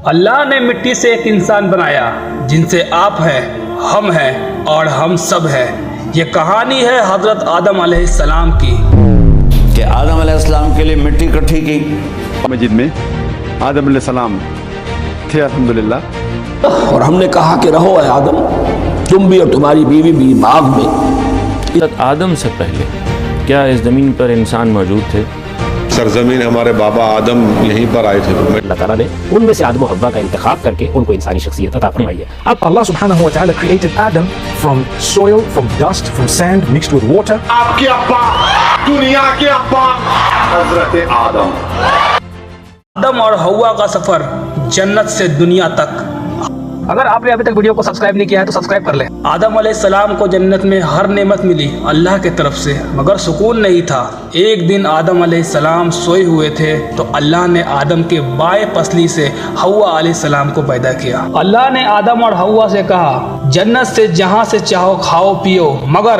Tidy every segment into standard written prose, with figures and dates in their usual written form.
اللہ نے مٹی سے ایک انسان بنایا جن سے آپ ہیں، ہم ہیں اور ہم سب ہیں۔ یہ کہانی ہے حضرت آدم علیہ السلام کی کہ آدم علیہ السلام کے لیے مٹی اکٹھی کی۔ مسجد میں آدم علیہ السلام تھے الحمدللہ، اور ہم نے کہا کہ رہو اے آدم، تم بھی اور تمہاری بیوی بھی باغ میں۔ حضرت آدم سے پہلے کیا اس زمین پر انسان موجود تھے؟ سرزمین ہمارے بابا آدم یہیں پر آئے تھے۔ اللہ تعالیٰ نے ان میں سے آدم و حوا کا انتخاب کر کے ان کو انسانی شخصیت عطا فرمائی ہے۔ Allah subhanahu wa ta'ala created Adam from soil, from dust, from sand mixed with water. آپ کے ابا، دنیا کے ابا حضرت آدم۔ آدم اور حوا کا سفر جنت سے دنیا تک۔ اگر آپ نے ابھی تک ویڈیو کو سبسکرائب نہیں کیا ہے تو سبسکرائب کر لیں۔ آدم علیہ السلام کو جنت میں ہر نعمت ملی اللہ کے طرف سے، مگر سکون نہیں تھا۔ ایک دن آدم علیہ السلام سوئے ہوئے تھے تو اللہ نے آدم کے بائیں پسلی سے حوا علیہ السلام کو پیدا کیا۔ اللہ نے آدم اور حوا سے کہا جنت سے جہاں سے چاہو کھاؤ پیو، مگر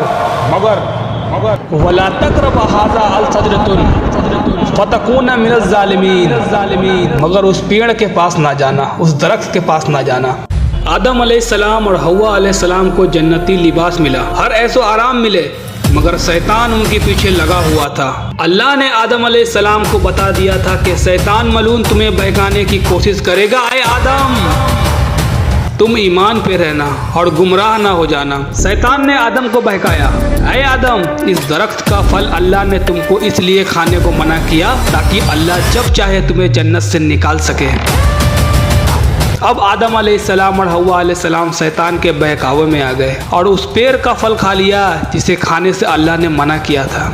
وَلَا تَقْرَبَا هَٰذَا الشَّجَرَةَ فَتَكُونَ مِنَ الظَّالِمِينَ، مگر اس پیڑ کے پاس نہ جانا، اس درخت کے پاس نہ جانا۔ آدم علیہ السلام اور حوا علیہ السلام کو جنتی لباس ملا، ہر ایسو آرام ملے، مگر شیطان ان کے پیچھے لگا ہوا تھا۔ اللہ نے آدم علیہ السلام کو بتا دیا تھا کہ شیطان ملعون تمہیں بہکانے کی کوشش کرے گا۔ اے آدم، تم ایمان پہ رہنا اور گمراہ نہ ہو جانا۔ شیطان نے آدم کو بہکایا، اے آدم، اس درخت کا پھل اللہ نے تم کو اس لیے کھانے کو منع کیا تاکہ اللہ جب چاہے تمہیں جنت سے نکال سکے۔ اب آدم علیہ السلام اور حوا علیہ السلام شیطان کے بہکاوے میں آ گئے اور اس پیڑ کا پھل کھا لیا جسے کھانے سے اللہ نے منع کیا تھا۔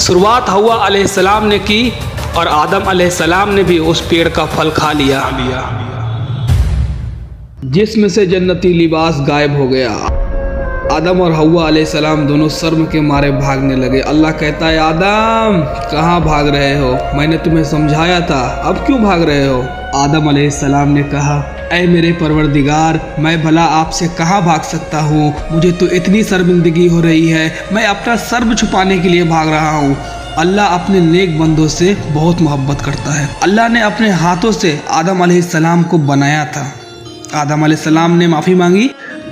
شروعات حوا علیہ السلام نے کی اور آدم علیہ السلام نے بھی اس پیڑ کا پھل کھا لیا، جس میں سے جنتی لباس غائب ہو گیا۔ آدم اور حوا علیہ السلام دونوں شرم کے مارے بھاگنے لگے۔ اللہ کہتا ہے آدم کہاں بھاگ رہے ہو؟ میں نے تمہیں سمجھایا تھا، اب کیوں بھاگ رہے ہو؟ آدم علیہ السلام نے کہا اے میرے پروردگار، میں بھلا آپ سے کہاں بھاگ سکتا ہوں؟ مجھے تو اتنی شرمندگی ہو رہی ہے، میں اپنا شرم چھپانے کے لیے بھاگ رہا ہوں۔ اللہ اپنے نیک بندوں سے بہت محبت کرتا ہے۔ اللہ نے اپنے ہاتھوں سے آدم علیہ السلام کو بنایا تھا۔ آدم علیہ السلام نے معافی مانگی،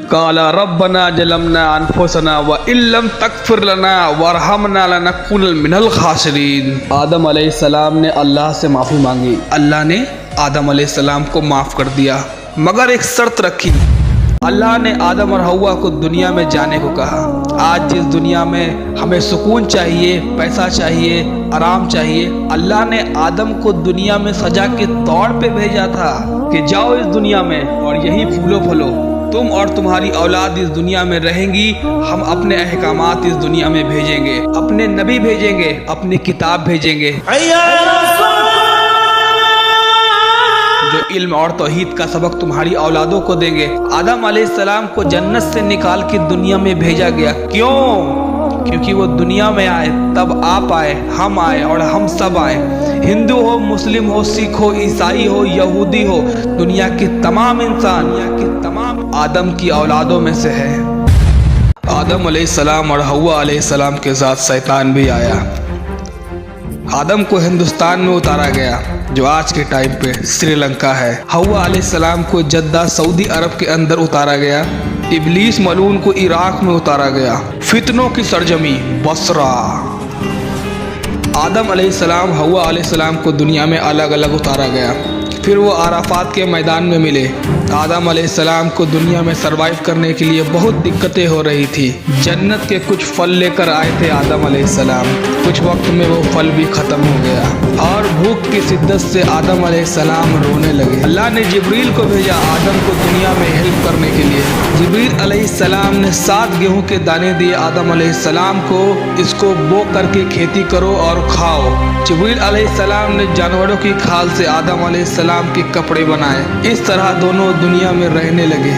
قال ربنا ظلمنا انفسنا وان لم تغفر لنا وارحمنا لنكونن من الخاسرین۔ آدم علیہ السلام نے اللہ سے معافی مانگی، اللہ نے آدم علیہ السلام کو معاف کر دیا، مگر ایک شرط رکھی۔ اللہ نے آدم اور حوا کو دنیا میں جانے کو کہا۔ آج جس دنیا میں ہمیں سکون چاہیے، پیسہ چاہیے، آرام چاہیے، اللہ نے آدم کو دنیا میں سزا کے طور پہ بھیجا تھا کہ جاؤ اس دنیا میں اور یہی پھولو پھلو، تم اور تمہاری اولاد اس دنیا میں رہیں گی، ہم اپنے احکامات اس دنیا میں بھیجیں گے، اپنے نبی بھیجیں گے، اپنی کتاب بھیجیں گے جو علم اور توحید کا سبق تمہاری اولادوں کو دیں گے۔ آدم علیہ السلام کو جنت سے نکال کے دنیا میں بھیجا گیا، کیوں؟ کیونکہ وہ دنیا میں آئے، تب آپ آئے، ہم آئے اور ہم سب آئے، ہندو ہو، مسلم ہو، سکھ ہو، عیسائی ہو، یہودی ہو، دنیا کے تمام انسان آدم کی اولادوں میں سے ہے۔ آدم علیہ السلام اور حوا علیہ السلام کے ساتھ شیطان بھی آیا۔ آدم کو ہندوستان میں اتارا گیا جو آج کے ٹائم پہ سری لنکا ہے۔ حوا علیہ السلام کو جدہ سعودی عرب کے اندر اتارا گیا۔ ابلیس ملعون کو عراق میں اتارا گیا، فتنوں کی سرزمین بصرہ۔ آدم علیہ السلام حوا علیہ السلام کو دنیا میں الگ الگ اتارا گیا، پھر وہ عرفات کے میدان میں ملے۔ آدم علیہ السلام کو دنیا میں سروائیو کرنے کے لیے بہت دقتیں ہو رہی تھی۔ جنت کے کچھ پھل لے کر آئے تھے آدم علیہ السلام، کچھ وقت میں وہ پھل بھی ختم ہو گیا اور بھوک کی شدت سے آدم علیہ السلام رونے لگے۔ اللہ نے جبریل کو بھیجا آدم کو دنیا میں ہیلپ کرنے کے لیے۔ جبریل علیہ السلام نے 7 گیہوں کے دانے دیے آدم علیہ السلام کو، اس کو بو کر کے کھیتی کرو اور کھاؤ۔ جبریل علیہ السلام نے جانوروں کی کھال سے آدم علیہ السلام کے کپڑے بنائے۔ اس طرح دونوں دنیا میں رہنے لگے۔